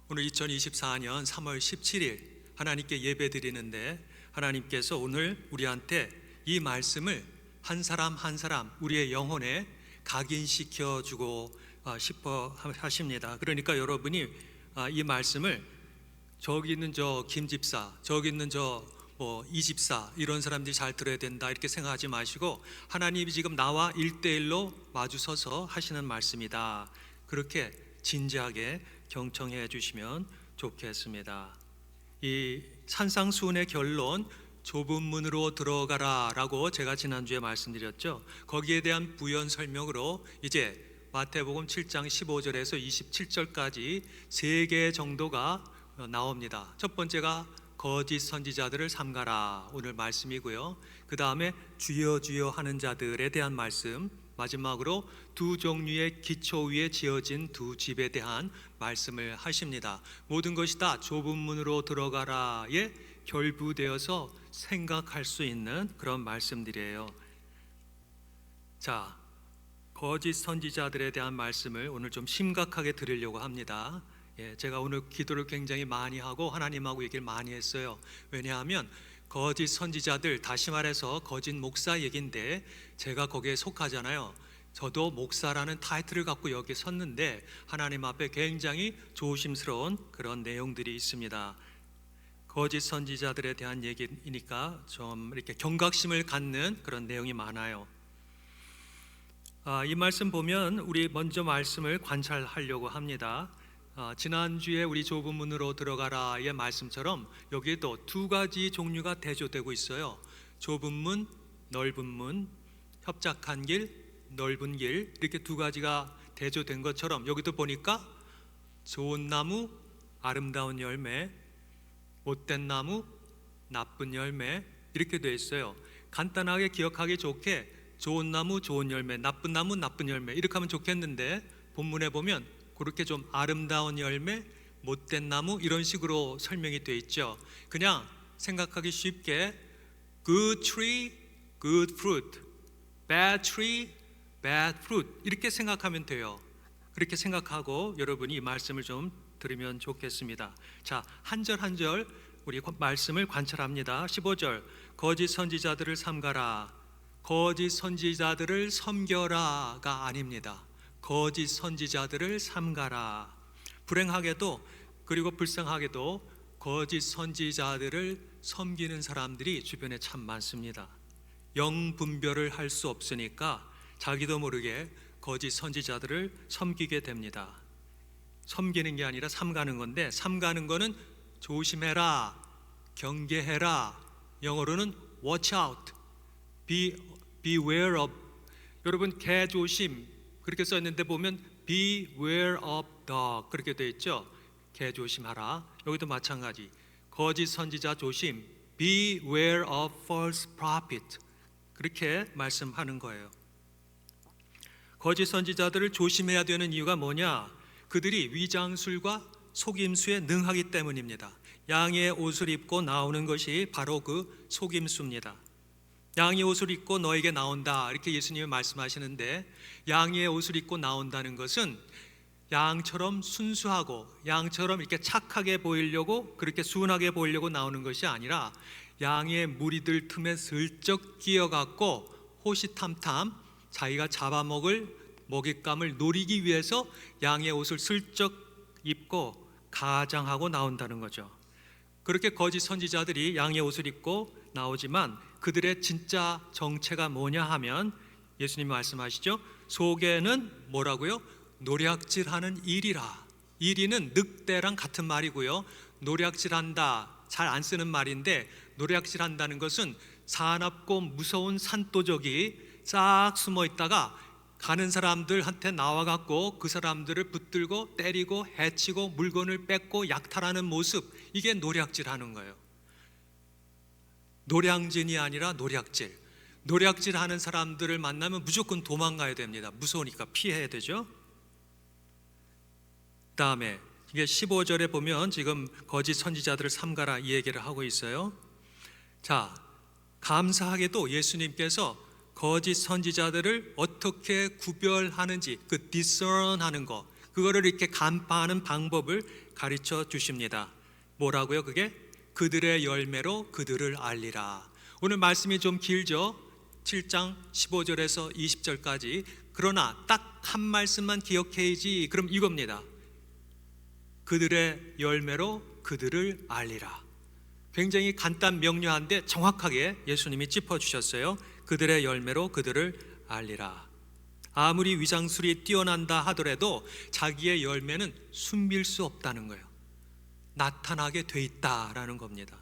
오늘 2024년 3월 17일 하나님께 예배 드리는데 하나님께서 오늘 우리한테 이 말씀을 한 사람 한 사람 우리의 영혼에 각인시켜 주고 싶어 하십니다. 그러니까 여러분이 이 말씀을 저기 있는 저 김 집사, 저기 있는 저 이 집사 이런 사람들이 잘 들어야 된다 이렇게 생각하지 마시고 하나님이 지금 나와 1대1로 마주서서 하시는 말씀이다. 그렇게 진지하게 경청해 주시면 좋겠습니다. 이 산상수훈의 결론 좁은 문으로 들어가라 라고 제가 지난주에 말씀드렸죠. 거기에 대한 부연 설명으로 이제 마태복음 7장 15절에서 27절까지 3개 정도가 나옵니다. 첫 번째가 거짓 선지자들을 삼가라 오늘 말씀이고요. 그 다음에 주여 주여 하는 자들에 대한 말씀, 마지막으로 두 종류의 기초 위에 지어진 두 집에 대한 말씀을 하십니다. 모든 것이 다 좁은 문으로 들어가라에 결부되어서 생각할 수 있는 그런 말씀들이에요. 자, 거짓 선지자들에 대한 말씀을 오늘 좀 심각하게 드리려고 합니다. 제가 오늘 기도를 굉장히 많이 하고 하나님하고 얘기를 많이 했어요. 왜냐하면 거짓 선지자들, 다시 말해서 거짓 목사 얘기인데 제가 거기에 속하잖아요. 저도 목사라는 타이틀을 갖고 여기 섰는데 하나님 앞에 굉장히 조심스러운 그런 내용들이 있습니다. 거짓 선지자들에 대한 얘기니까 좀 이렇게 경각심을 갖는 그런 내용이 많아요. 이 말씀 보면 우리 먼저 말씀을 관찰하려고 합니다. 지난주에 우리 좁은 문으로 들어가라의 말씀처럼 여기에도 두 가지 종류가 대조되고 있어요. 좁은 문, 넓은 문, 협착한 길, 넓은 길 이렇게 두 가지가 대조된 것처럼 여기도 보니까 좋은 나무, 아름다운 열매, 못된 나무, 나쁜 열매 이렇게 되어 있어요. 간단하게 기억하기 좋게 좋은 나무, 좋은 열매, 나쁜 나무, 나쁜 열매 이렇게 하면 좋겠는데 본문에 보면 그렇게 좀 아름다운 열매, 못된 나무 이런 식으로 설명이 되어 있죠. 그냥 생각하기 쉽게 good tree, good fruit, bad tree, bad fruit 이렇게 생각하면 돼요. 그렇게 생각하고 여러분이 이 말씀을 좀 들으면 좋겠습니다. 자, 한 절 한 절 우리 말씀을 관찰합니다. 15절 거짓 선지자들을 삼가라. 거짓 선지자들을 섬겨라가 아닙니다. 거짓 선지자들을 삼가라. 불행하게도 그리고 불쌍하게도 거짓 선지자들을 섬기는 사람들이 주변에 참 많습니다. 영 분별을 할 수 없으니까 자기도 모르게 거짓 선지자들을 섬기게 됩니다. 섬기는 게 아니라 삼가는 건데 삼가는 거는 조심해라, 경계해라. 영어로는 watch out, beware of. 여러분 개 조심 그렇게 써 있는데 보면 beware of dog 그렇게 되어 있죠. 개 조심하라. 여기도 마찬가지. 거짓 선지자 조심, beware of false prophet 그렇게 말씀하는 거예요. 거짓 선지자들을 조심해야 되는 이유가 뭐냐? 그들이 위장술과 속임수에 능하기 때문입니다. 양의 옷을 입고 나오는 것이 바로 그 속임수입니다. 양의 옷을 입고 너에게 나온다 이렇게 예수님이 말씀하시는데 양의 옷을 입고 나온다는 것은 양처럼 순수하고 양처럼 이렇게 착하게 보이려고 그렇게 순하게 보이려고 나오는 것이 아니라 양의 무리들 틈에 슬쩍 끼어갖고 호시탐탐 자기가 잡아먹을 먹잇감을 노리기 위해서 양의 옷을 슬쩍 입고 가장하고 나온다는 거죠. 그렇게 거짓 선지자들이 양의 옷을 입고 나오지만 그들의 진짜 정체가 뭐냐 하면 예수님 말씀하시죠. 속에는 뭐라고요? 노략질하는 이리라. 이리는 늑대랑 같은 말이고요. 노략질한다 잘 안 쓰는 말인데 노략질한다는 것은 사납고 무서운 산도적이 싹 숨어 있다가 가는 사람들한테 나와갖고 그 사람들을 붙들고 때리고 해치고 물건을 뺏고 약탈하는 모습, 이게 노략질하는 거예요. 노량진이 아니라 노략질. 노략질하는 사람들을 만나면 무조건 도망가야 됩니다. 무서우니까 피해야 되죠. 다음에 이게 15절에 보면 지금 거짓 선지자들을 삼가라 이 얘기를 하고 있어요. 자, 감사하게도 예수님께서 거짓 선지자들을 어떻게 구별하는지 그 discern하는 거, 그거를 이렇게 간파하는 방법을 가르쳐 주십니다. 뭐라고요? 그게 그들의 열매로 그들을 알리라. 오늘 말씀이 좀 길죠? 7장 15절에서 20절까지. 그러나 딱 한 말씀만 기억해야지. 그럼 이겁니다. 그들의 열매로 그들을 알리라. 굉장히 간단 명료한데 정확하게 예수님이 짚어주셨어요. 그들의 열매로 그들을 알리라. 아무리 위장술이 뛰어난다 하더라도 자기의 열매는 숨길 수 없다는 거예요. 나타나게 돼 있다라는 겁니다.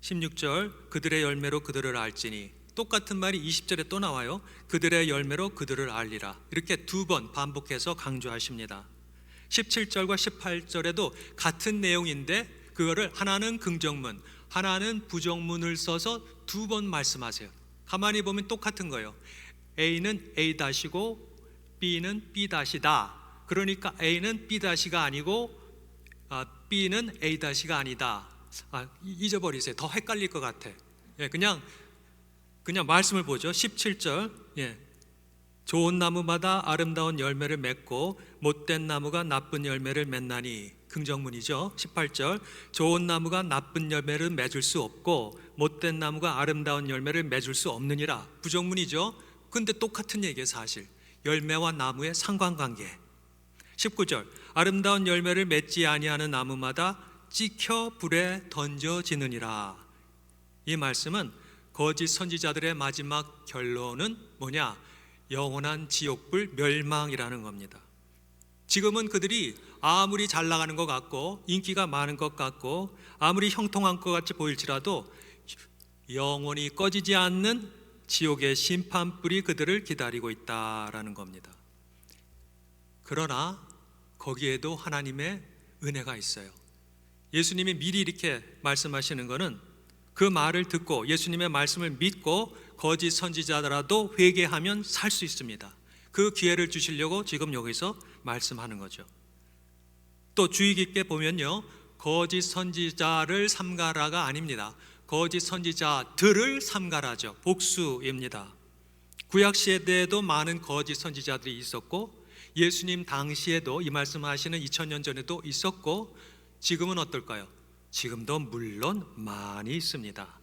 16절 그들의 열매로 그들을 알지니, 똑같은 말이 20절에 또 나와요. 그들의 열매로 그들을 알리라. 이렇게 두 번 반복해서 강조하십니다. 17절과 18절에도 같은 내용인데 그거를 하나는 긍정문, 하나는 부정문을 써서 두 번 말씀하세요. 가만히 보면 똑같은 거예요. A는 A-고 B는 B-다. 그러니까 A는 B-가 아니고 B는 A-가 아니다. 잊어버리세요. 더 헷갈릴 것 같아. 그냥 말씀을 보죠. 17절 좋은 나무마다 아름다운 열매를 맺고 못된 나무가 나쁜 열매를 맺나니, 긍정문이죠. 18절 좋은 나무가 나쁜 열매를 맺을 수 없고 못된 나무가 아름다운 열매를 맺을 수 없느니라, 부정문이죠. 근데 똑같은 얘기예요. 사실 열매와 나무의 상관관계. 19절 아름다운 열매를 맺지 아니하는 나무마다 찍혀 불에 던져지느니라. 이 말씀은 거짓 선지자들의 마지막 결론은 뭐냐? 영원한 지옥불 멸망이라는 겁니다. 지금은 그들이 아무리 잘 나가는 것 같고 인기가 많은 것 같고 아무리 형통한 것 같이 보일지라도 영원히 꺼지지 않는 지옥의 심판불이 그들을 기다리고 있다라는 겁니다. 그러나 거기에도 하나님의 은혜가 있어요. 예수님이 미리 이렇게 말씀하시는 것은 그 말을 듣고 예수님의 말씀을 믿고 거짓 선지자라도 회개하면 살 수 있습니다. 그 기회를 주시려고 지금 여기서 말씀하는 거죠. 또 주의 깊게 보면요, 거짓 선지자를 삼가라가 아닙니다. 거짓 선지자들을 삼가라죠. 복수입니다. 구약 시대에도 많은 거짓 선지자들이 있었고 예수님 당시에도 이 말씀하시는 2000년 전에도 있었고 지금은 어떨까요? 지금도 물론 많이 있습니다.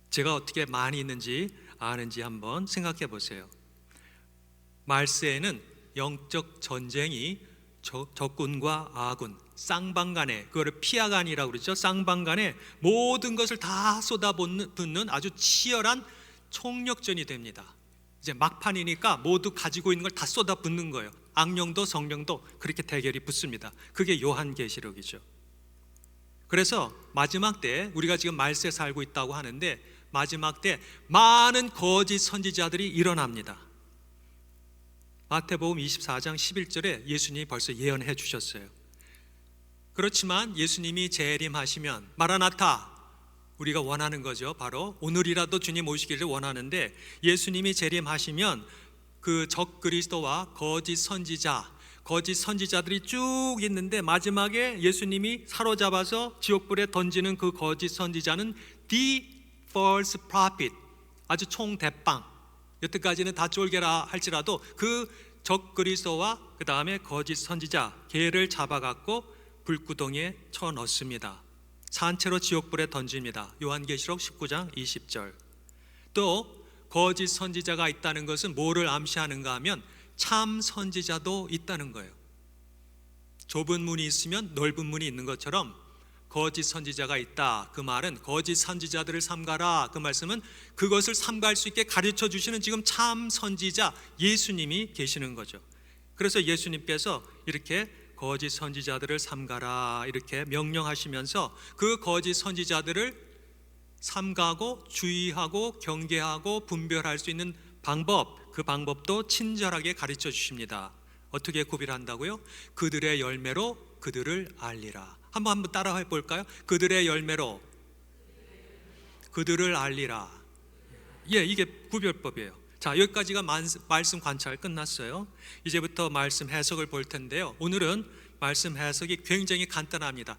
제가 어떻게 많이 있는지 아는지 한번 생각해 보세요. 말세에는 영적 전쟁이 적군과 아군, 쌍방간에, 그거를 피아간이라고 그러죠. 쌍방간에 모든 것을 다 쏟아붓는 아주 치열한 총력전이 됩니다. 이제 막판이니까 모두 가지고 있는 걸 다 쏟아붓는 거예요. 악령도 성령도 그렇게 대결이 붙습니다. 그게 요한계시록이죠. 그래서 마지막 때, 우리가 지금 말세에 살고 있다고 하는데 마지막 때 많은 거짓 선지자들이 일어납니다. 마태복음 24장 11절에 예수님이 벌써 예언해 주셨어요. 그렇지만 예수님이 재림하시면 마라나타, 우리가 원하는 거죠. 바로 오늘이라도 주님 오시기를 원하는데 예수님이 재림하시면 그 적그리스도와 거짓 선지자들이 쭉 있는데 마지막에 예수님이 사로잡아서 지옥불에 던지는 그 거짓 선지자는 The False Prophet, 아주 총대빵, 여태까지는 다 쫄개라 할지라도 그 적그리스도와 그 다음에 거짓 선지자 걔를 잡아갖고 불구덩이에 쳐넣습니다. 산채로 지옥불에 던집니다. 요한계시록 19장 20절. 또 거짓 선지자가 있다는 것은 뭐를 암시하는가 하면 참 선지자도 있다는 거예요. 좁은 문이 있으면 넓은 문이 있는 것처럼 거짓 선지자가 있다. 그 말은 거짓 선지자들을 삼가라. 그 말씀은 그것을 삼가할 수 있게 가르쳐 주시는 지금 참 선지자 예수님이 계시는 거죠. 그래서 예수님께서 이렇게 거짓 선지자들을 삼가라 이렇게 명령하시면서 그 거짓 선지자들을 삼가고 주의하고 경계하고 분별할 수 있는 방법, 그 방법도 친절하게 가르쳐 주십니다. 어떻게 구별한다고요? 그들의 열매로 그들을 알리라. 한번 따라해 볼까요? 그들의 열매로 그들을 알리라. 이게 구별법이에요. 자, 여기까지가 말씀 관찰 끝났어요. 이제부터 말씀 해석을 볼 텐데요. 오늘은 말씀 해석이 굉장히 간단합니다.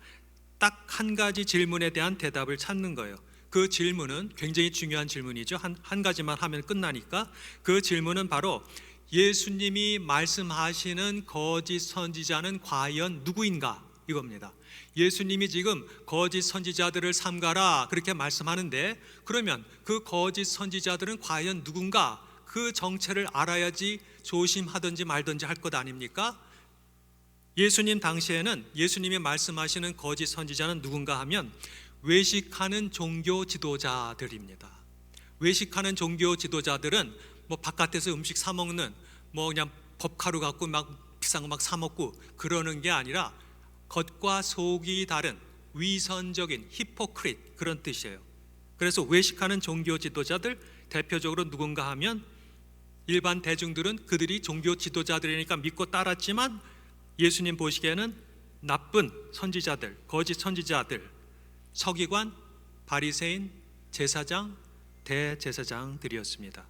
딱 한 가지 질문에 대한 대답을 찾는 거예요. 그 질문은 굉장히 중요한 질문이죠. 한 가지만 하면 끝나니까. 그 질문은 바로 예수님이 말씀하시는 거짓 선지자는 과연 누구인가? 이겁니다. 예수님이 지금 거짓 선지자들을 삼가라 그렇게 말씀하는데, 그러면 그 거짓 선지자들은 과연 누군가? 그 정체를 알아야지 조심하든지 말든지 할 것 아닙니까? 예수님 당시에는 예수님이 말씀하시는 거짓 선지자는 누군가 하면 외식하는 종교 지도자들입니다. 외식하는 종교 지도자들은 뭐 바깥에서 음식 사 먹는, 뭐 그냥 법카루 갖고 막 비싼 거 막 사 먹고 그러는 게 아니라 겉과 속이 다른 위선적인 히포크릿, 그런 뜻이에요. 그래서 외식하는 종교 지도자들, 대표적으로 누군가 하면 일반 대중들은 그들이 종교 지도자들이니까 믿고 따랐지만 예수님 보시기에는 나쁜 선지자들, 거짓 선지자들, 서기관, 바리새인, 제사장, 대제사장들이었습니다.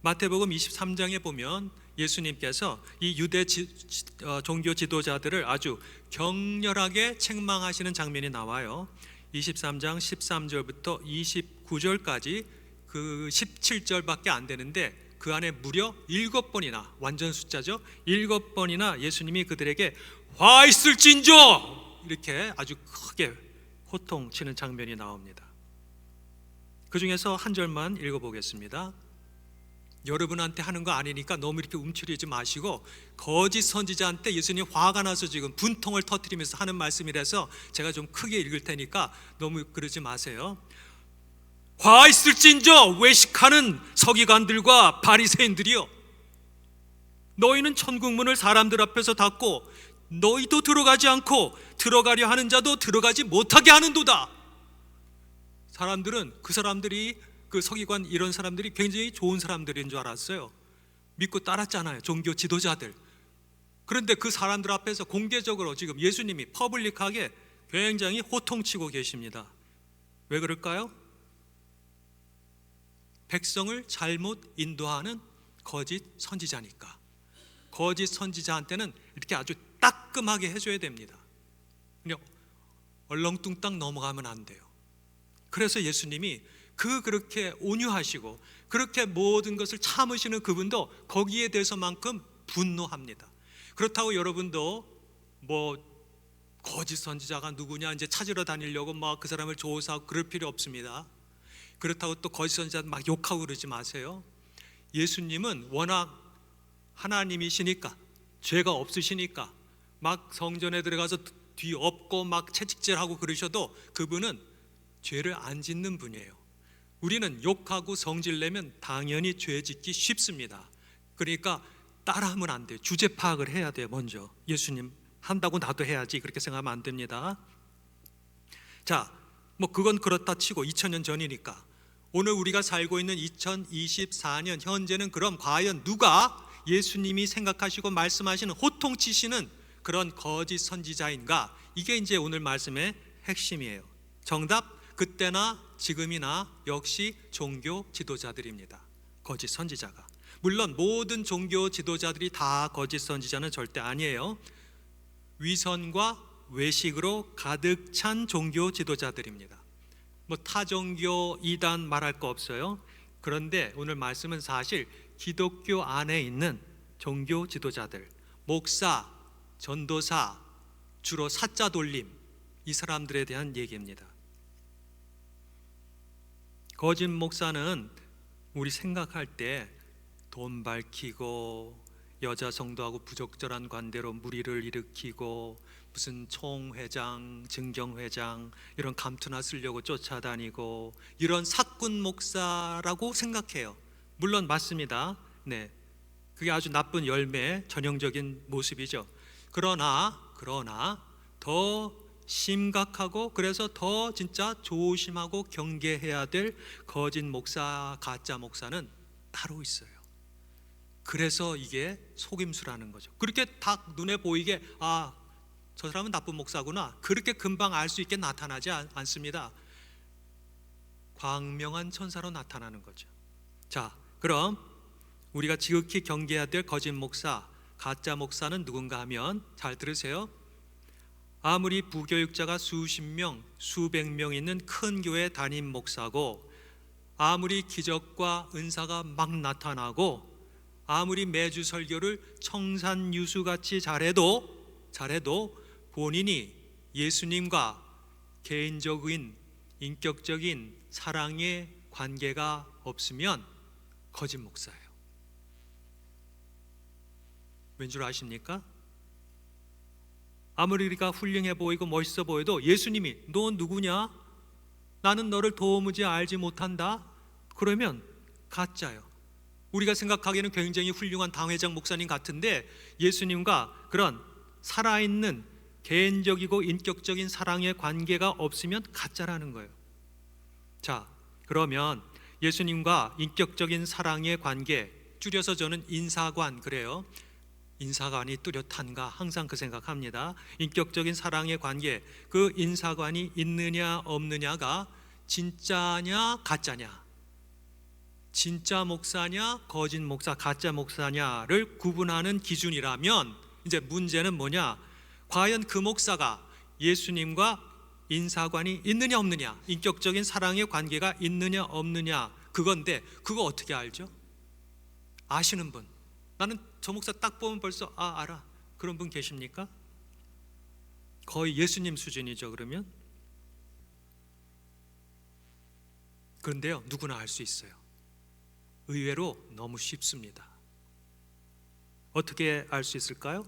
마태복음 23장에 보면 예수님께서 이 유대 종교 지도자들을 아주 격렬하게 책망하시는 장면이 나와요. 23장 13절부터 29절까지 그 17절밖에 안 되는데 그 안에 무려 7번이나, 완전 숫자죠, 7번이나 예수님이 그들에게 화 있을진저 이렇게 아주 크게 호통치는 장면이 나옵니다. 그 중에서 한 절만 읽어보겠습니다. 여러분한테 하는 거 아니니까 너무 이렇게 움츠리지 마시고, 거짓 선지자한테 예수님 화가 나서 지금 분통을 터뜨리면서 하는 말씀이라서 제가 좀 크게 읽을 테니까 너무 그러지 마세요. 화 있을진저 외식하는 서기관들과 바리새인들이여, 너희는 천국문을 사람들 앞에서 닫고 너희도 들어가지 않고 들어가려 하는 자도 들어가지 못하게 하는도다. 사람들은 그 사람들이, 그 서기관 이런 사람들이 굉장히 좋은 사람들인 줄 알았어요. 믿고 따랐잖아요, 종교 지도자들. 그런데 그 사람들 앞에서 공개적으로 지금 예수님이 퍼블릭하게 굉장히 호통치고 계십니다. 왜 그럴까요? 백성을 잘못 인도하는 거짓 선지자니까. 거짓 선지자한테는 이렇게 아주 따끔하게 해줘야 됩니다. 그냥 얼렁뚱땅 넘어가면 안 돼요. 그래서 예수님이 그렇게 온유하시고 그렇게 모든 것을 참으시는 그분도 거기에 대해서만큼 분노합니다. 그렇다고 여러분도 뭐 거짓 선지자가 누구냐 이제 찾으러 다니려고 막 그 사람을 조사하고 그럴 필요 없습니다. 그렇다고 또 거짓 선지자 막 욕하고 그러지 마세요. 예수님은 워낙 하나님이시니까, 죄가 없으시니까 막 성전에 들어가서 뒤 엎고 막 채찍질하고 그러셔도 그분은 죄를 안 짓는 분이에요. 우리는 욕하고 성질내면 당연히 죄 짓기 쉽습니다. 그러니까 따라하면 안 돼요. 주제 파악을 해야 돼요. 먼저 예수님 한다고 나도 해야지, 그렇게 생각하면 안 됩니다. 자, 뭐 그건 그렇다 치고 2000년 전이니까 오늘 우리가 살고 있는 2024년 현재는 그럼 과연 누가 예수님이 생각하시고 말씀하시는 호통치시는 그런 거짓 선지자인가? 이게 이제 오늘 말씀의 핵심이에요. 정답, 그때나 지금이나 역시 종교 지도자들입니다. 거짓 선지자가. 물론 모든 종교 지도자들이 다 거짓 선지자는 절대 아니에요. 위선과 외식으로 가득 찬 종교 지도자들입니다. 뭐 타종교 이단 말할 거 없어요. 그런데 오늘 말씀은 사실 기독교 안에 있는 종교 지도자들, 목사, 전도사, 주로 사자 돌림, 이 사람들에 대한 얘기입니다. 거짓 목사는 우리 생각할 때 돈 밝히고 여자 성도하고 부적절한 관계로 무리를 일으키고 무슨 총회장, 증경회장 이런 감투나 쓰려고 쫓아다니고 이런 사꾼 목사라고 생각해요. 물론 맞습니다. 네, 그게 아주 나쁜 열매의 전형적인 모습이죠. 그러나 더 심각하고 그래서 더 진짜 조심하고 경계해야 될 거짓 목사, 가짜 목사는 따로 있어요. 그래서 이게 속임수라는 거죠. 그렇게 딱 눈에 보이게 저 사람은 나쁜 목사구나, 그렇게 금방 알 수 있게 나타나지 않습니다. 광명한 천사로 나타나는 거죠. 자, 그럼 우리가 지극히 경계해야 될 거짓 목사, 가짜 목사는 누군가 하면 잘 들으세요. 아무리 부교육자가 수십 명, 수백 명 있는 큰 교회 담임 목사고 아무리 기적과 은사가 막 나타나고 아무리 매주 설교를 청산유수같이 잘해도 본인이 예수님과 개인적인 인격적인 사랑의 관계가 없으면 거짓 목사예요. 왠 줄 아십니까? 아무리 우리가 훌륭해 보이고 멋있어 보여도 예수님이 너 누구냐? 나는 너를 도무지 알지 못한다. 그러면 가짜예요. 우리가 생각하기에는 굉장히 훌륭한 당회장 목사님 같은데 예수님과 그런 살아있는 개인적이고 인격적인 사랑의 관계가 없으면 가짜라는 거예요. 자, 그러면 예수님과 인격적인 사랑의 관계, 줄여서 저는 인사관 그래요. 인사관이 뚜렷한가 항상 그 생각합니다. 인격적인 사랑의 관계, 그 인사관이 있느냐 없느냐가 진짜냐 가짜냐, 진짜 목사냐 거짓 목사 가짜 목사냐를 구분하는 기준이라면 이제 문제는 뭐냐? 과연 그 목사가 예수님과 인사관이 있느냐 없느냐, 인격적인 사랑의 관계가 있느냐 없느냐, 그건데 그거 어떻게 알죠? 아시는 분, 나는 저 목사 딱 보면 벌써 알아, 그런 분 계십니까? 거의 예수님 수준이죠. 그러면 그런데요, 누구나 알 수 있어요. 의외로 너무 쉽습니다. 어떻게 알 수 있을까요?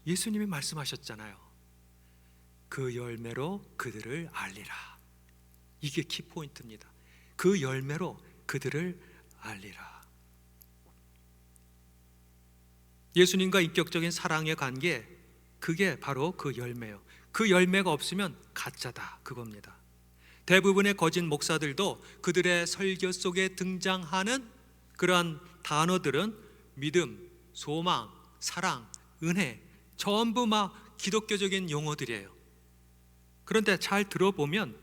예수님이 말씀하셨잖아요. 그 열매로 그들을 알리라. 이게 키포인트입니다. 그 열매로 그들을 알리라. 예수님과 인격적인 사랑의 관계, 그게 바로 그 열매예요. 그 열매가 없으면 가짜다, 그겁니다. 대부분의 거짓 목사들도 그들의 설교 속에 등장하는 그러한 단어들은 믿음, 소망, 사랑, 은혜, 전부 막 기독교적인 용어들이에요. 그런데 잘 들어보면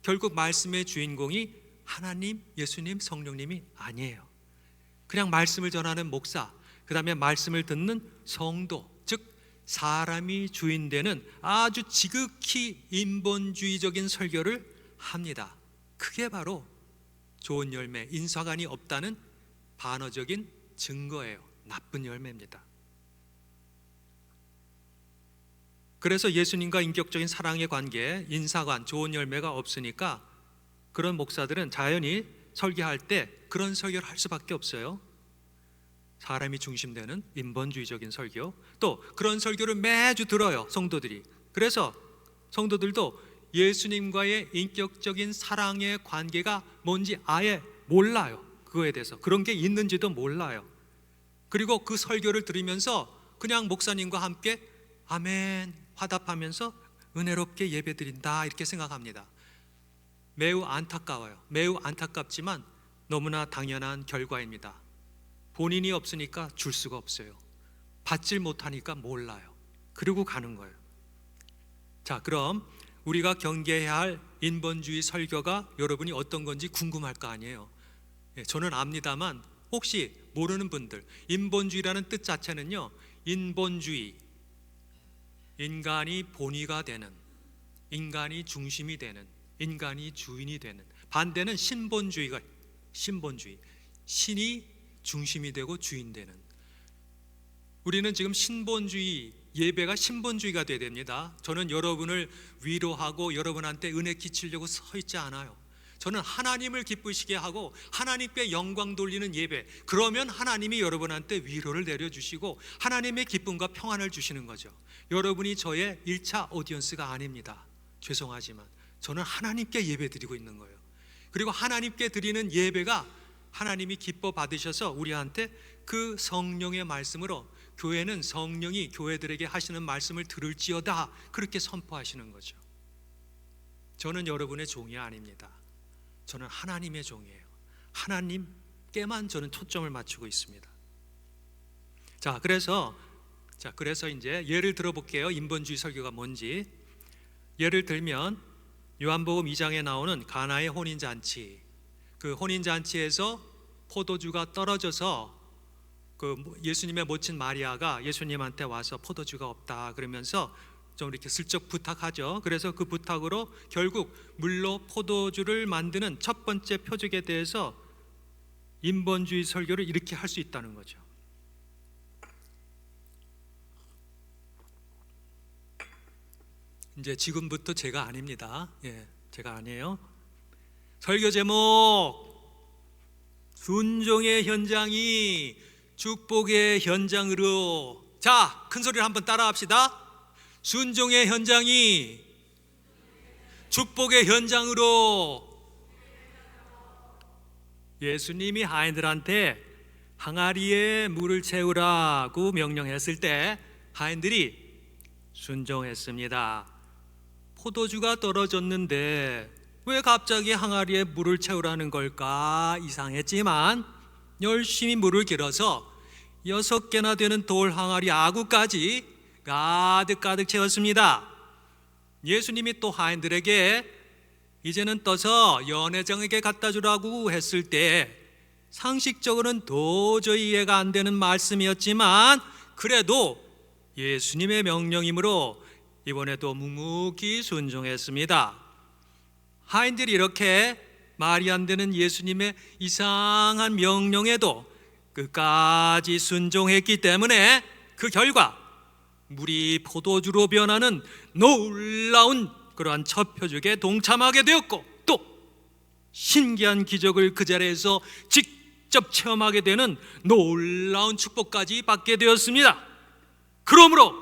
결국 말씀의 주인공이 하나님, 예수님, 성령님이 아니에요. 그냥 말씀을 전하는 목사, 그 다음에 말씀을 듣는 성도, 즉 사람이 주인되는 아주 지극히 인본주의적인 설교를 합니다. 그게 바로 좋은 열매, 인사관이 없다는 반어적인 증거예요. 나쁜 열매입니다. 그래서 예수님과 인격적인 사랑의 관계, 인사관, 좋은 열매가 없으니까 그런 목사들은 자연히 설교할 때 그런 설교를 할 수밖에 없어요. 사람이 중심되는 인본주의적인 설교, 또 그런 설교를 매주 들어요, 성도들이. 그래서 성도들도 예수님과의 인격적인 사랑의 관계가 뭔지 아예 몰라요. 그거에 대해서 그런 게 있는지도 몰라요. 그리고 그 설교를 들으면서 그냥 목사님과 함께 아멘 화답하면서 은혜롭게 예배드린다 이렇게 생각합니다. 매우 안타까워요. 매우 안타깝지만 너무나 당연한 결과입니다. 본인이 없으니까 줄 수가 없어요. 받질 못하니까 몰라요. 그리고 가는 거예요. 자, 그럼 우리가 경계해야 할 인본주의 설교가 여러분이 어떤 건지 궁금할 거 아니에요. 저는 압니다만 혹시 모르는 분들, 인본주의라는 뜻 자체는요, 인본주의, 인간이 본위가 되는, 인간이 중심이 되는, 인간이 주인이 되는, 반대는 신본주의가, 신본주의, 신이 중심이 되고 주인 되는. 우리는 지금 신본주의, 예배가 신본주의가 돼야 됩니다. 저는 여러분을 위로하고 여러분한테 은혜 끼치려고 서 있지 않아요. 저는 하나님을 기쁘시게 하고 하나님께 영광 돌리는 예배, 그러면 하나님이 여러분한테 위로를 내려주시고 하나님의 기쁨과 평안을 주시는 거죠. 여러분이 저의 1차 오디언스가 아닙니다. 죄송하지만 저는 하나님께 예배 드리고 있는 거예요. 그리고 하나님께 드리는 예배가 하나님이 기뻐 받으셔서 우리한테 그 성령의 말씀으로, 교회는 성령이 교회들에게 하시는 말씀을 들을지어다, 그렇게 선포하시는 거죠. 저는 여러분의 종이 아닙니다. 저는 하나님의 종이에요. 하나님께만 저는 초점을 맞추고 있습니다. 자, 그래서 이제 예를 들어볼게요. 인본주의 설교가 뭔지. 예를 들면 요한복음 2장에 나오는 가나의 혼인잔치, 그 혼인잔치에서 포도주가 떨어져서 그 예수님의 모친 마리아가 예수님한테 와서 포도주가 없다 그러면서 좀 이렇게 슬쩍 부탁하죠. 그래서 그 부탁으로 결국 물로 포도주를 만드는 첫 번째 표적에 대해서 인본주의 설교를 이렇게 할 수 있다는 거죠. 이제 지금부터 제가 아닙니다. 제가 아니에요. 설교 제목: 순종의 현장이 축복의 현장으로. 자, 큰 소리로 한번 따라합시다. 순종의 현장이 축복의 현장으로. 예수님이 하인들한테 항아리에 물을 채우라고 명령했을 때 하인들이 순종했습니다. 포도주가 떨어졌는데 왜 갑자기 항아리에 물을 채우라는 걸까 이상했지만 열심히 물을 길어서 6개나 되는 돌 항아리 아구까지 가득 채웠습니다. 예수님이 또 하인들에게 이제는 떠서 연회장에게 갖다 주라고 했을 때 상식적으로는 도저히 이해가 안 되는 말씀이었지만 그래도 예수님의 명령이므로 이번에도 묵묵히 순종했습니다. 하인들이 이렇게 말이 안 되는 예수님의 이상한 명령에도 끝까지 순종했기 때문에 그 결과 물이 포도주로 변하는 놀라운 그러한 첫 표적에 동참하게 되었고, 또 신기한 기적을 그 자리에서 직접 체험하게 되는 놀라운 축복까지 받게 되었습니다. 그러므로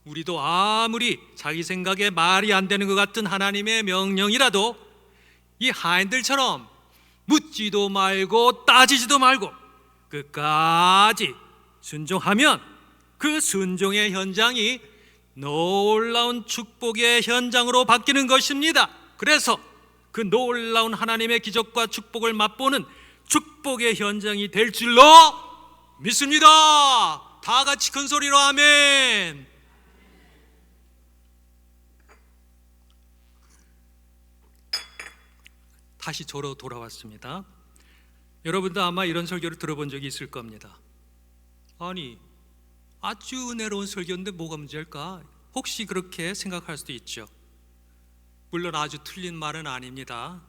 우리도 아무리 자기 생각에 말이 안 되는 것 같은 하나님의 명령이라도 이 하인들처럼 묻지도 말고 따지지도 말고 끝까지 순종하면 그 순종의 현장이 놀라운 축복의 현장으로 바뀌는 것입니다. 그래서 그 놀라운 하나님의 기적과 축복을 맛보는 축복의 현장이 될 줄로 믿습니다. 다 같이 큰 소리로 아멘. 다시 저로 돌아왔습니다. 여러분도 아마 이런 설교를 들어본 적이 있을 겁니다. 아니, 아주 은혜로운 설교인데 뭐가 문제일까? 혹시 그렇게 생각할 수도 있죠. 물론 아주 틀린 말은 아닙니다.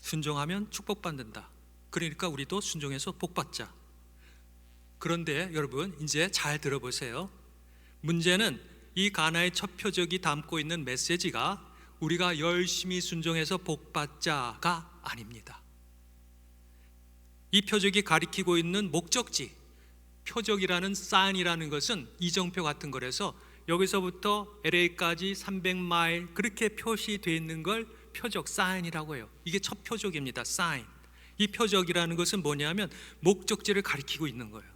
순종하면 축복받는다. 그러니까 우리도 순종해서 복받자. 그런데 여러분, 이제 잘 들어보세요. 문제는 이 가나의 첫 표적이 담고 있는 메시지가 우리가 열심히 순종해서 복받자가 아닙니다. 이 표적이 가리키고 있는 목적지, 표적이라는 사인이라는 것은 이정표 같은 거라서 여기서부터 LA까지 300마일 그렇게 표시되어 있는 걸 표적, 사인이라고 해요. 이게 첫 표적입니다. 사인. 이 표적이라는 것은 뭐냐면 목적지를 가리키고 있는 거예요.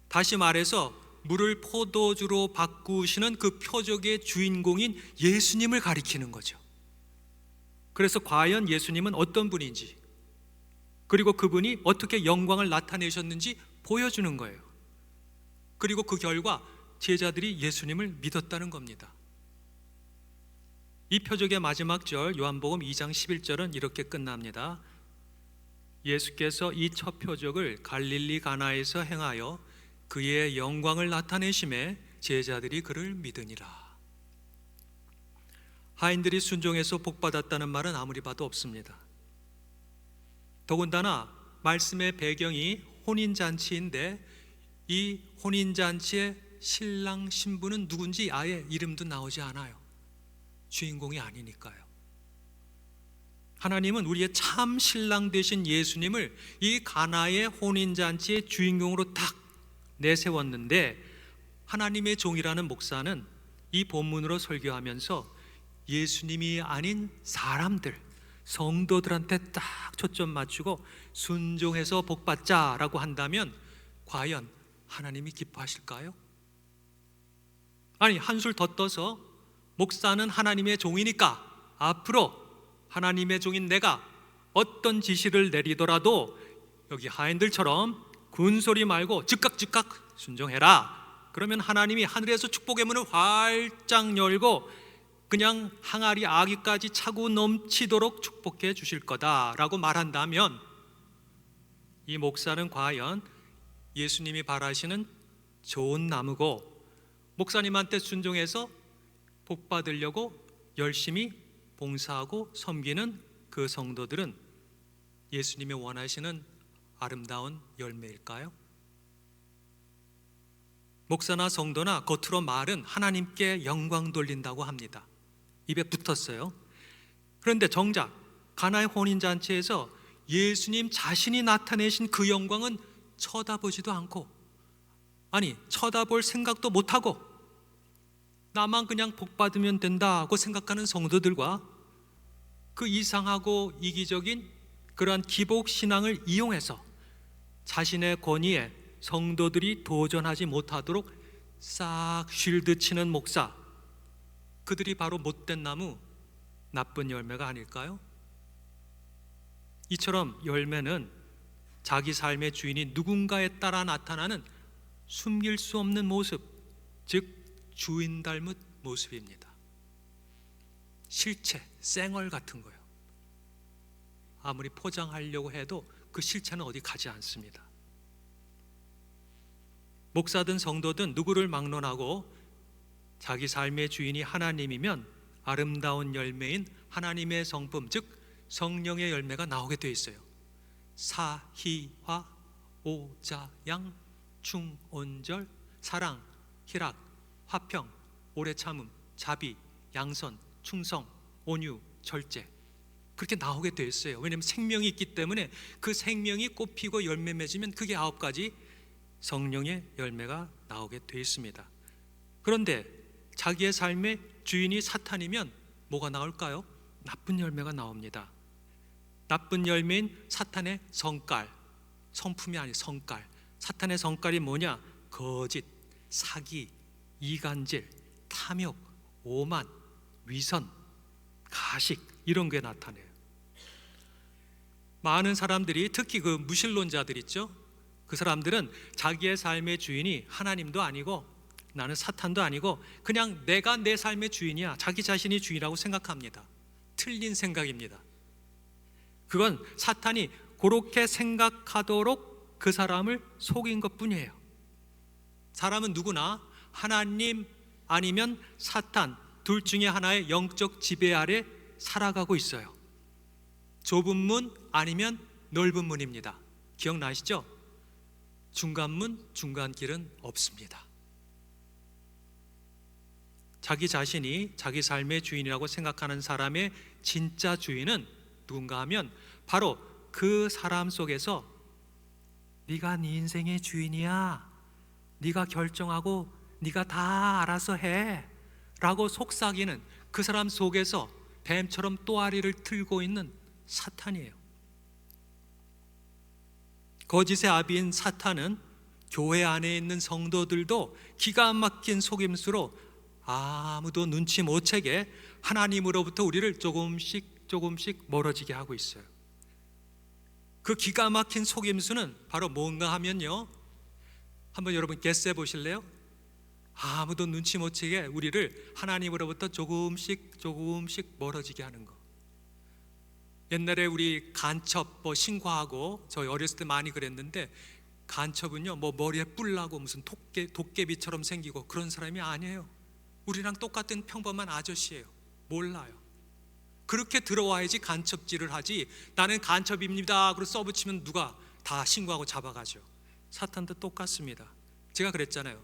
다시 말해서 물을 포도주로 바꾸시는 그 표적의 주인공인 예수님을 가리키는 거죠. 그래서 과연 예수님은 어떤 분인지, 그리고 그분이 어떻게 영광을 나타내셨는지 보여주는 거예요. 그리고 그 결과 제자들이 예수님을 믿었다는 겁니다. 이 표적의 마지막 절 요한복음 2장 11절은 이렇게 끝납니다. 예수께서 이 첫 표적을 갈릴리 가나에서 행하여 그의 영광을 나타내심에 제자들이 그를 믿으니라. 하인들이 순종해서 복받았다는 말은 아무리 봐도 없습니다. 더군다나 말씀의 배경이 혼인잔치인데 이 혼인잔치의 신랑 신부는 누군지 아예 이름도 나오지 않아요. 주인공이 아니니까요. 하나님은 우리의 참 신랑 되신 예수님을 이 가나의 혼인잔치의 주인공으로 딱 내세웠는데, 하나님의 종이라는 목사는 이 본문으로 설교하면서 예수님이 아닌 사람들, 성도들한테 딱 초점 맞추고 순종해서 복받자라고 한다면 과연 하나님이 기뻐하실까요? 아니, 한술 더 떠서 목사는 하나님의 종이니까 앞으로 하나님의 종인 내가 어떤 지시를 내리더라도 여기 하인들처럼 군소리 말고 즉각 순종해라. 그러면 하나님이 하늘에서 축복의 문을 활짝 열고 그냥 항아리 아기까지 차고 넘치도록 축복해 주실 거다라고 말한다면 이 목사는 과연 예수님이 바라시는 좋은 나무고, 목사님한테 순종해서 복 받으려고 열심히 봉사하고 섬기는 그 성도들은 예수님이 원하시는 아름다운 열매일까요? 목사나 성도나 겉으로 말은 하나님께 영광 돌린다고 합니다. 입에 붙었어요. 그런데 정작 가나의 혼인잔치에서 예수님 자신이 나타내신 그 영광은 쳐다보지도 않고, 아니 쳐다볼 생각도 못하고 나만 그냥 복받으면 된다고 생각하는 성도들과 그 이상하고 이기적인 그러한 기복신앙을 이용해서 자신의 권위에 성도들이 도전하지 못하도록 싹 쉴드 치는 목사, 그들이 바로 못된 나무, 나쁜 열매가 아닐까요? 이처럼 열매는 자기 삶의 주인이 누군가에 따라 나타나는 숨길 수 없는 모습, 즉 주인 닮은 모습입니다. 실체, 쌩얼 같은 거예요. 아무리 포장하려고 해도 그 실체는 어디 가지 않습니다. 목사든 성도든 누구를 막론하고 자기 삶의 주인이 하나님이면 아름다운 열매인 하나님의 성품, 즉 성령의 열매가 나오게 되어 있어요. 사희화, 오자양, 충온절, 사랑, 희락, 화평, 오래 참음, 자비, 양선, 충성, 온유, 절제, 그렇게 나오게 되어 있어요. 왜냐하면 생명이 있기 때문에 그 생명이 꽃피고 열매 맺으면 그게 9가지 성령의 열매가 나오게 되어 있습니다. 그런데 자기의 삶의 주인이 사탄이면 뭐가 나올까요? 나쁜 열매가 나옵니다. 나쁜 열매인 사탄의 성깔, 성품이 아닌 성깔. 사탄의 성깔이 뭐냐? 거짓, 사기, 이간질, 탐욕, 오만, 위선, 가식, 이런 게 나타나요. 많은 사람들이, 특히 그 무신론자들 있죠? 그 사람들은 자기의 삶의 주인이 하나님도 아니고 나는 사탄도 아니고 그냥 내가 내 삶의 주인이야, 자기 자신이 주인이라고 생각합니다. 틀린 생각입니다. 그건 사탄이 그렇게 생각하도록 그 사람을 속인 것뿐이에요. 사람은 누구나 하나님 아니면 사탄 둘 중에 하나의 영적 지배 아래 살아가고 있어요. 좁은 문 아니면 넓은 문입니다. 기억나시죠? 중간문, 중간길은 없습니다. 자기 자신이 자기 삶의 주인이라고 생각하는 사람의 진짜 주인은 누군가 하면 바로 그 사람 속에서 네가 네 인생의 주인이야, 네가 결정하고 네가 다 알아서 해 라고 속삭이는 그 사람 속에서 뱀처럼 또아리를 틀고 있는 사탄이에요. 거짓의 아비인 사탄은 교회 안에 있는 성도들도 기가 막힌 속임수로 아무도 눈치 못 채게 하나님으로부터 우리를 조금씩 멀어지게 하고 있어요. 그 기가 막힌 속임수는 바로 뭔가 하면요, 한번 여러분 겟세 보실래요? 아무도 눈치 못 채게 우리를 하나님으로부터 조금씩 멀어지게 하는 거. 옛날에 우리 간첩 신고하고 저희 어렸을 때 많이 그랬는데, 간첩은요 머리에 뿔 나고 무슨 도깨비처럼 생기고 그런 사람이 아니에요. 우리랑 똑같은 평범한 아저씨예요. 몰라요. 그렇게 들어와야지 간첩질을 하지, 나는 간첩입니다 그리고 써붙이면 누가 다 신고하고 잡아가죠. 사탄도 똑같습니다. 제가 그랬잖아요.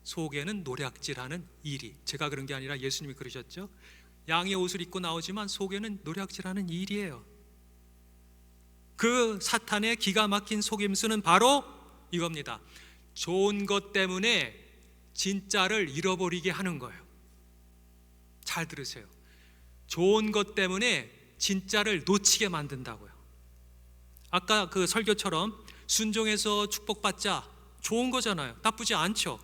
속에는 노략질하는 일이, 제가 그런 게 아니라 예수님이 그러셨죠. 양의 옷을 입고 나오지만 속에는 노략질하는 일이에요. 그 사탄의 기가 막힌 속임수는 바로 이겁니다. 좋은 것 때문에 진짜를 잃어버리게 하는 거예요. 잘 들으세요. 좋은 것 때문에 진짜를 놓치게 만든다고요. 아까 그 설교처럼 순종해서 축복받자, 좋은 거잖아요. 나쁘지 않죠.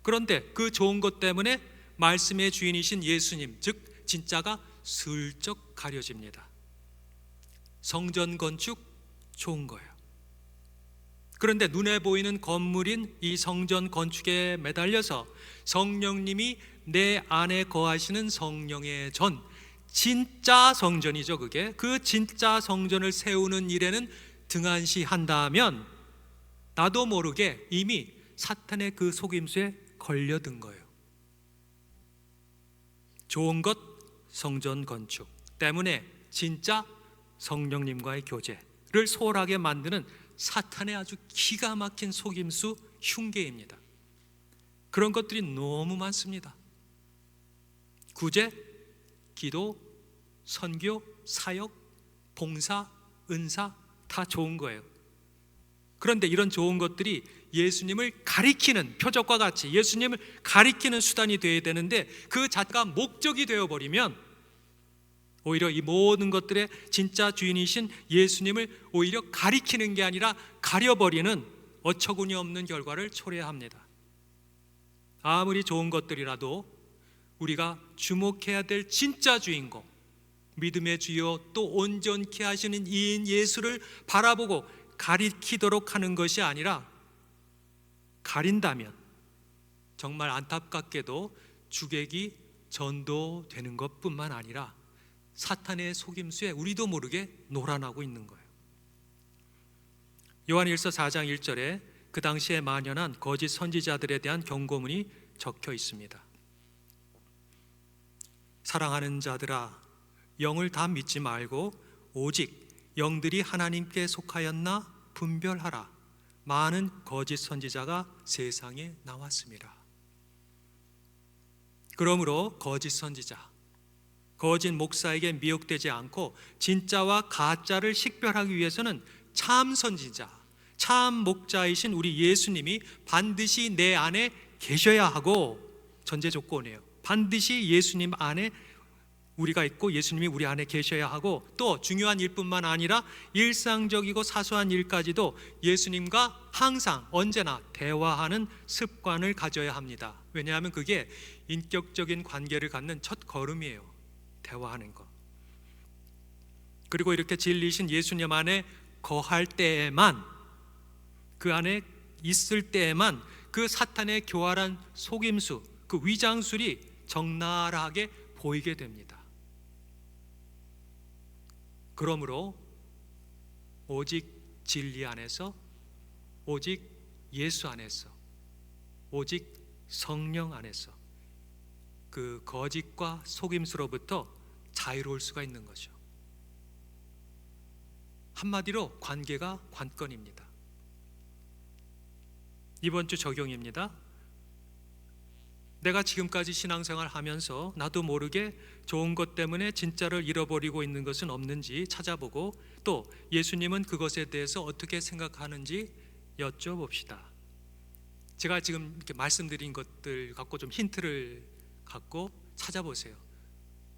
그런데 그 좋은 것 때문에 말씀의 주인이신 예수님, 즉 진짜가 슬쩍 가려집니다. 성전 건축 좋은 거예요. 그런데 눈에 보이는 건물인 이 성전 건축에 매달려서 성령님이 내 안에 거하시는 성령의 전, 진짜 성전이죠. 그게 그 진짜 성전을 세우는 일에는 등한시한다면 나도 모르게 이미 사탄의 그 속임수에 걸려든 거예요. 좋은 것 성전 건축 때문에 진짜 성령님과의 교제를 소홀하게 만드는 사탄의 아주 기가 막힌 속임수 흉계입니다. 그런 것들이 너무 많습니다. 구제, 기도, 선교, 사역, 봉사, 은사 다 좋은 거예요. 그런데 이런 좋은 것들이 예수님을 가리키는, 표적과 같이 예수님을 가리키는 수단이 되어야 되는데 그 자체가 목적이 되어버리면 오히려 이 모든 것들의 진짜 주인이신 예수님을 오히려 가리키는 게 아니라 가려버리는 어처구니 없는 결과를 초래합니다. 아무리 좋은 것들이라도 우리가 주목해야 될 진짜 주인공, 믿음의 주여 또 온전케 하시는 이인 예수를 바라보고 가리키도록 하는 것이 아니라, 가린다면 정말 안타깝게도 주객이 전도되는 것뿐만 아니라 사탄의 속임수에 우리도 모르게 놀아나고 있는 거예요. 요한일서 4장 1절에 그 당시에 만연한 거짓 선지자들에 대한 경고문이 적혀 있습니다. 사랑하는 자들아, 영을 다 믿지 말고 오직 영들이 하나님께 속하였나 분별하라. 많은 거짓 선지자가 세상에 나왔습니다. 그러므로 거짓 선지자, 거짓 목사에게 미혹되지 않고 진짜와 가짜를 식별하기 위해서는 참 선지자, 참 목자이신 우리 예수님이 반드시 내 안에 계셔야 하고, 전제 조건이에요. 반드시 예수님 안에 우리가 있고 예수님이 우리 안에 계셔야 하고, 또 중요한 일뿐만 아니라 일상적이고 사소한 일까지도 예수님과 항상 언제나 대화하는 습관을 가져야 합니다. 왜냐하면 그게 인격적인 관계를 갖는 첫 걸음이에요. 대화하는 것. 그리고 이렇게 진리신 예수님 안에 거할 때에만, 그 안에 있을 때에만 그 사탄의 교활한 속임수, 그 위장술이 적나라하게 보이게 됩니다. 그러므로 오직 진리 안에서, 오직 예수 안에서, 오직 성령 안에서 그 거짓과 속임수로부터 자유로울 수가 있는 거죠. 한마디로 관계가 관건입니다. 이번 주 적용입니다. 내가 지금까지 신앙생활 하면서 나도 모르게 좋은 것 때문에 진짜를 잃어버리고 있는 것은 없는지 찾아보고, 또 예수님은 그것에 대해서 어떻게 생각하는지 여쭤봅시다. 제가 지금 이렇게 말씀드린 것들 갖고 좀 힌트를 갖고 찾아보세요.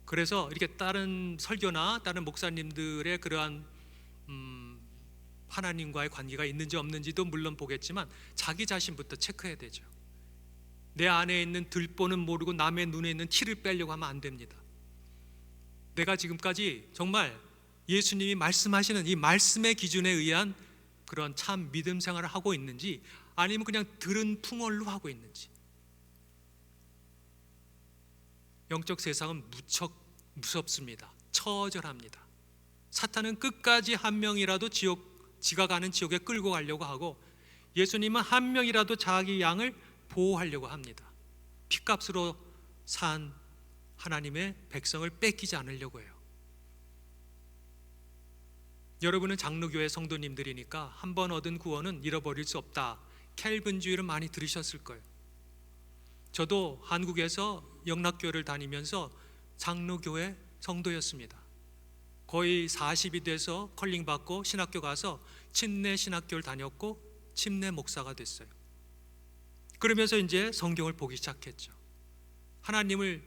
그래서 이렇게 다른 설교나 다른 목사님들의 그러한 하나님과의 관계가 있는지 없는지도 물론 보겠지만 자기 자신부터 체크해야 되죠. 내 안에 있는 들보는 모르고 남의 눈에 있는 티를 빼려고 하면 안 됩니다. 내가 지금까지 정말 예수님이 말씀하시는 이 말씀의 기준에 의한 그런 참 믿음 생활을 하고 있는지, 아니면 그냥 들은 풍월로 하고 있는지. 영적 세상은 무척 무섭습니다. 처절합니다. 사탄은 끝까지 한 명이라도 지가 가는 지옥에 끌고 가려고 하고, 예수님은 한 명이라도 자기 양을 보호하려고 합니다. 핏값으로 산 하나님의 백성을 뺏기지 않으려고 해요. 여러분은 장로교회 성도님들이니까 한 번 얻은 구원은 잃어버릴 수 없다, 켈빈주의를 많이 들으셨을 거예요. 저도 한국에서 영락교회를 다니면서 장로교회 성도였습니다. 거의 40이 돼서 컬링 받고 신학교 가서 침례 신학교를 다녔고 침례 목사가 됐어요. 그러면서 이제 성경을 보기 시작했죠. 하나님을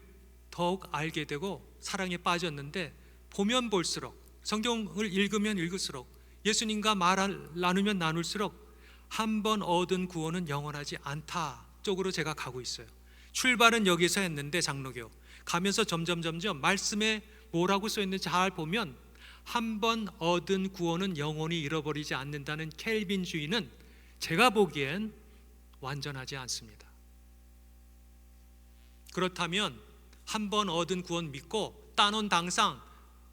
더욱 알게 되고 사랑에 빠졌는데, 보면 볼수록, 성경을 읽으면 읽을수록, 예수님과 말 나누면 나눌수록 한 번 얻은 구원은 영원하지 않다 쪽으로 제가 가고 있어요. 출발은 여기서 했는데 장로교 가면서 점점 말씀에 뭐라고 써있는지 잘 보면 한 번 얻은 구원은 영원히 잃어버리지 않는다는 켈빈주의는 제가 보기엔 완전하지 않습니다. 그렇다면 한 번 얻은 구원 믿고 따놓은 당상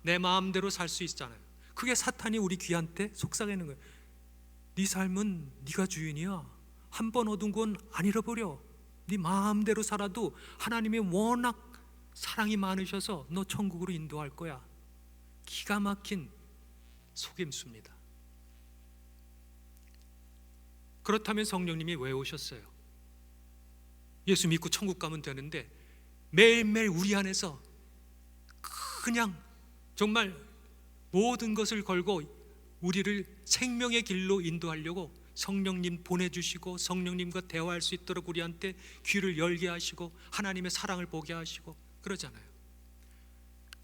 내 마음대로 살 수 있잖아요. 그게 사탄이 우리 귀한테 속삭이는 거예요. 네 삶은 네가 주인이야. 한 번 얻은 구원 안 잃어버려. 네 마음대로 살아도 하나님이 워낙 사랑이 많으셔서 너 천국으로 인도할 거야. 기가 막힌 속임수입니다. 그렇다면 성령님이 왜 오셨어요? 예수 믿고 천국 가면 되는데 매일매일 우리 안에서 그냥 정말 모든 것을 걸고 우리를 생명의 길로 인도하려고 성령님 보내주시고 성령님과 대화할 수 있도록 우리한테 귀를 열게 하시고 하나님의 사랑을 보게 하시고 그러잖아요.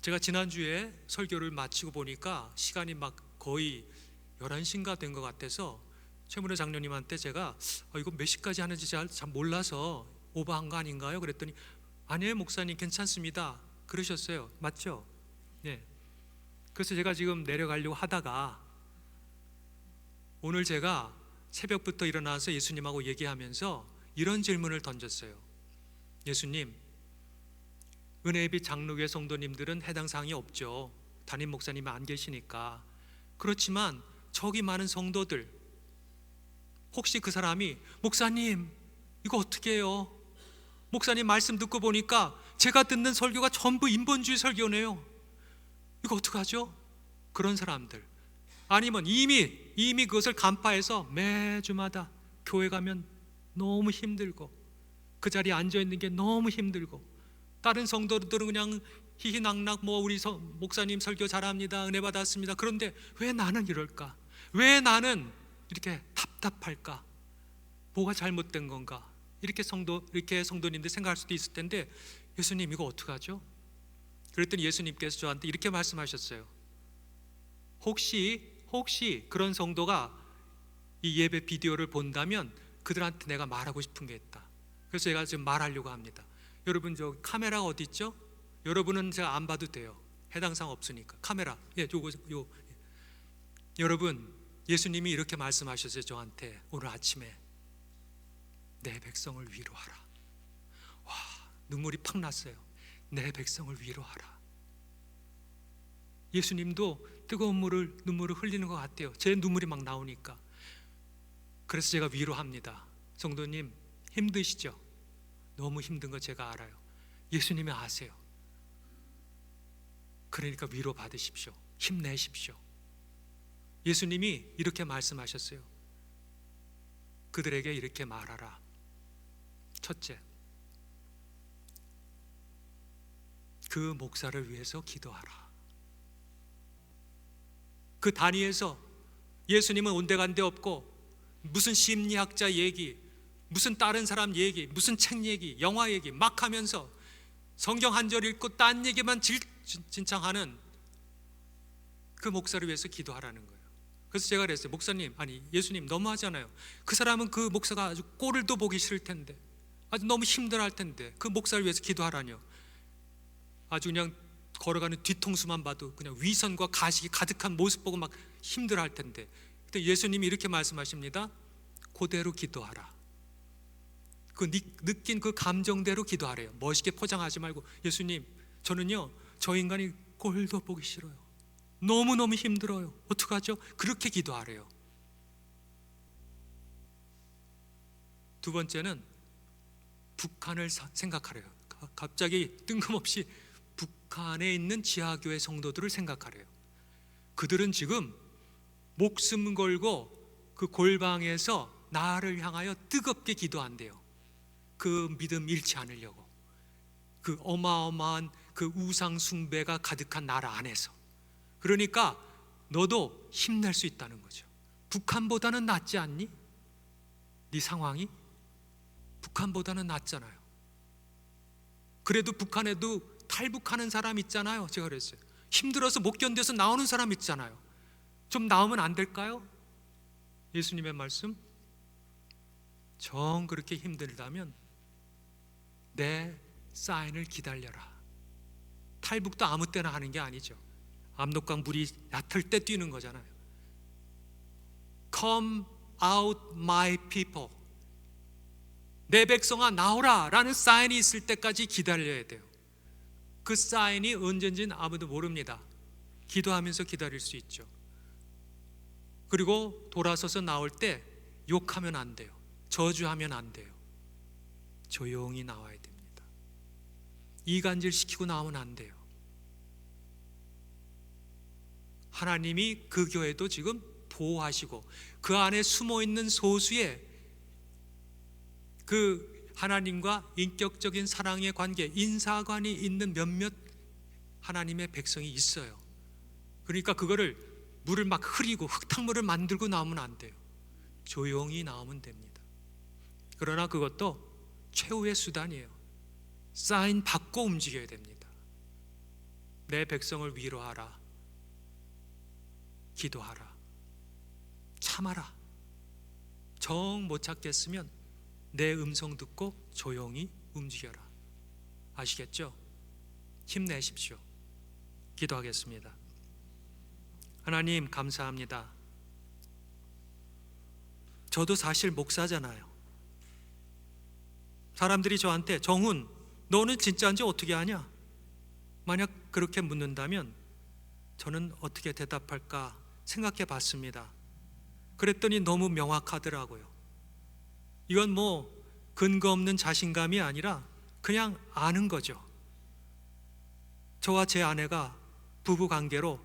제가 지난주에 설교를 마치고 보니까 시간이 막 거의 11시인가 된 것 같아서 최문호 장로님한테 제가 이거 몇 시까지 하는지 잘 몰라서 오버한 거 아닌가요? 그랬더니 아니에요 목사님 괜찮습니다 그러셨어요. 맞죠? 네. 그래서 제가 지금 내려가려고 하다가 오늘 제가 새벽부터 일어나서 예수님하고 얘기하면서 이런 질문을 던졌어요. 예수님, 은혜빛 장로교회 성도님들은 해당 사항이 없죠. 담임 목사님이 안 계시니까. 그렇지만 저기 많은 성도들, 혹시 그 사람이 목사님 이거 어떻게 해요? 목사님 말씀 듣고 보니까 제가 듣는 설교가 전부 인본주의 설교네요. 이거 어떡하죠? 그런 사람들, 아니면 이미 그것을 간파해서 매주마다 교회 가면 너무 힘들고 그 자리에 앉아있는 게 너무 힘들고 다른 성도들은 그냥 희희낙낙 우리 목사님 설교 잘합니다 은혜 받았습니다. 그런데 왜 나는 이럴까? 왜 나는 이렇게 답답할까? 뭐가 잘못된 건가? 이렇게 성도님들 생각할 수도 있을 텐데 예수님 이거 어떡하죠? 그랬더니 예수님께서 저한테 이렇게 말씀하셨어요. 혹시 그런 성도가 이 예배 비디오를 본다면 그들한테 내가 말하고 싶은 게 있다. 그래서 제가 지금 말하려고 합니다. 여러분 저 카메라가 어디 있죠? 여러분은 제가 안 봐도 돼요. 해당 사항 없으니까. 카메라. 여러분 예수님이 이렇게 말씀하셨어요. 저한테 오늘 아침에 내 백성을 위로하라. 와, 눈물이 팍 났어요. 내 백성을 위로하라. 예수님도 뜨거운 눈물을 흘리는 것 같아요. 제 눈물이 막 나오니까. 그래서 제가 위로합니다. 성도님 힘드시죠? 너무 힘든 거 제가 알아요. 예수님이 아세요. 그러니까 위로 받으십시오. 힘내십시오. 예수님이 이렇게 말씀하셨어요. 그들에게 이렇게 말하라. 첫째, 그 목사를 위해서 기도하라. 그 단위에서 예수님은 온데간데 없고 무슨 심리학자 얘기, 무슨 다른 사람 얘기, 무슨 책 얘기, 영화 얘기 막 하면서 성경 한 절 읽고 딴 얘기만 진창하는 그 목사를 위해서 기도하라는 거예요. 그래서 제가 그랬어요. 목사님, 아니 예수님 너무하잖아요. 그 사람은 그 목사가 아주 꼴도 보기 싫을 텐데, 아주 너무 힘들어할 텐데 그 목사를 위해서 기도하라뇨. 아주 그냥 걸어가는 뒤통수만 봐도 그냥 위선과 가식이 가득한 모습 보고 막 힘들어할 텐데, 그때 예수님이 이렇게 말씀하십니다. 그대로 기도하라. 그 느낀 그 감정대로 기도하래요. 멋있게 포장하지 말고, 예수님 저는요 저 인간이 꼴도 보기 싫어요. 너무너무 힘들어요. 어떡하죠? 그렇게 기도하래요. 두 번째는 북한을 생각하래요. 갑자기 뜬금없이 북한에 있는 지하교회 성도들을 생각하래요. 그들은 지금 목숨 걸고 그 골방에서 나를 향하여 뜨겁게 기도한대요. 그 믿음 잃지 않으려고. 그 어마어마한 그 우상 숭배가 가득한 나라 안에서. 그러니까 너도 힘낼 수 있다는 거죠. 북한보다는 낫지 않니? 네 상황이 북한보다는 낫잖아요. 그래도 북한에도 탈북하는 사람 있잖아요. 제가 그랬어요. 힘들어서 못 견뎌서 나오는 사람 있잖아요. 좀 나오면 안 될까요? 예수님의 말씀, 정 그렇게 힘들다면 내 사인을 기다려라. 탈북도 아무 때나 하는 게 아니죠. 압록강 물이 얕을 때 뛰는 거잖아요. Come out my people, 내 백성아 나오라 라는 사인이 있을 때까지 기다려야 돼요. 그 사인이 언젠지는 아무도 모릅니다. 기도하면서 기다릴 수 있죠. 그리고 돌아서서 나올 때 욕하면 안 돼요. 저주하면 안 돼요. 조용히 나와야 됩니다. 이간질 시키고 나오면 안 돼요. 하나님이 그 교회도 지금 보호하시고 그 안에 숨어있는 소수의 그 하나님과 인격적인 사랑의 관계, 인사관이 있는 몇몇 하나님의 백성이 있어요. 그러니까 그거를 물을 막 흐리고 흙탕물을 만들고 나오면 안 돼요. 조용히 나오면 됩니다. 그러나 그것도 최후의 수단이에요. 사인 받고 움직여야 됩니다. 내 백성을 위로하라, 기도하라, 참아라. 정 못 찾겠으면 내 음성 듣고 조용히 움직여라. 아시겠죠? 힘내십시오. 기도하겠습니다. 하나님, 감사합니다. 저도 사실 목사잖아요. 사람들이 저한테 정훈, 너는 진짜인지 어떻게 아냐? 만약 그렇게 묻는다면 저는 어떻게 대답할까 생각해 봤습니다. 그랬더니 너무 명확하더라고요. 이건 뭐 근거 없는 자신감이 아니라 그냥 아는 거죠. 저와 제 아내가 부부 관계로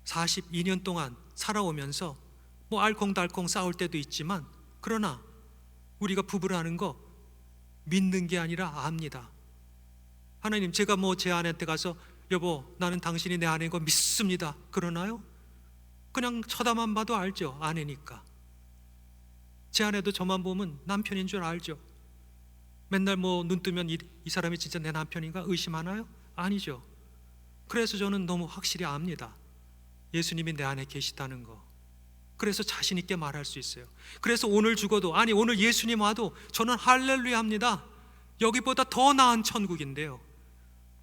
42년 동안 살아오면서 뭐 알콩달콩 싸울 때도 있지만, 그러나 우리가 부부라는 거 믿는 게 아니라 압니다. 하나님, 제가 뭐 제 아내한테 가서 여보, 나는 당신이 내 아내인 거 믿습니다 그러나요? 그냥 쳐다만 봐도 알죠. 아내니까. 제 아내도 저만 보면 남편인 줄 알죠. 맨날 뭐 눈 뜨면 이 사람이 진짜 내 남편인가 의심하나요? 아니죠. 그래서 저는 너무 확실히 압니다. 예수님이 내 안에 계시다는 거. 그래서 자신 있게 말할 수 있어요. 그래서 오늘 죽어도, 아니 오늘 예수님 와도 저는 할렐루야 합니다. 여기보다 더 나은 천국인데요.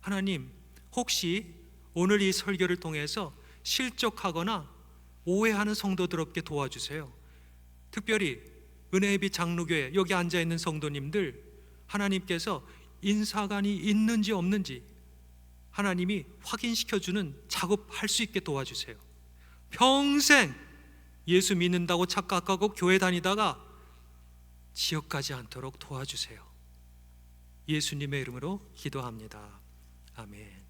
하나님, 혹시 오늘 이 설교를 통해서 실족하거나 오해하는 성도들 없게 도와주세요. 특별히 은혜의 빛 장로교회 여기 앉아있는 성도님들, 하나님께서 인사관이 있는지 없는지 하나님이 확인시켜주는 작업할 수 있게 도와주세요. 평생 예수 믿는다고 착각하고 교회 다니다가 지옥 가지 않도록 도와주세요. 예수님의 이름으로 기도합니다. 아멘.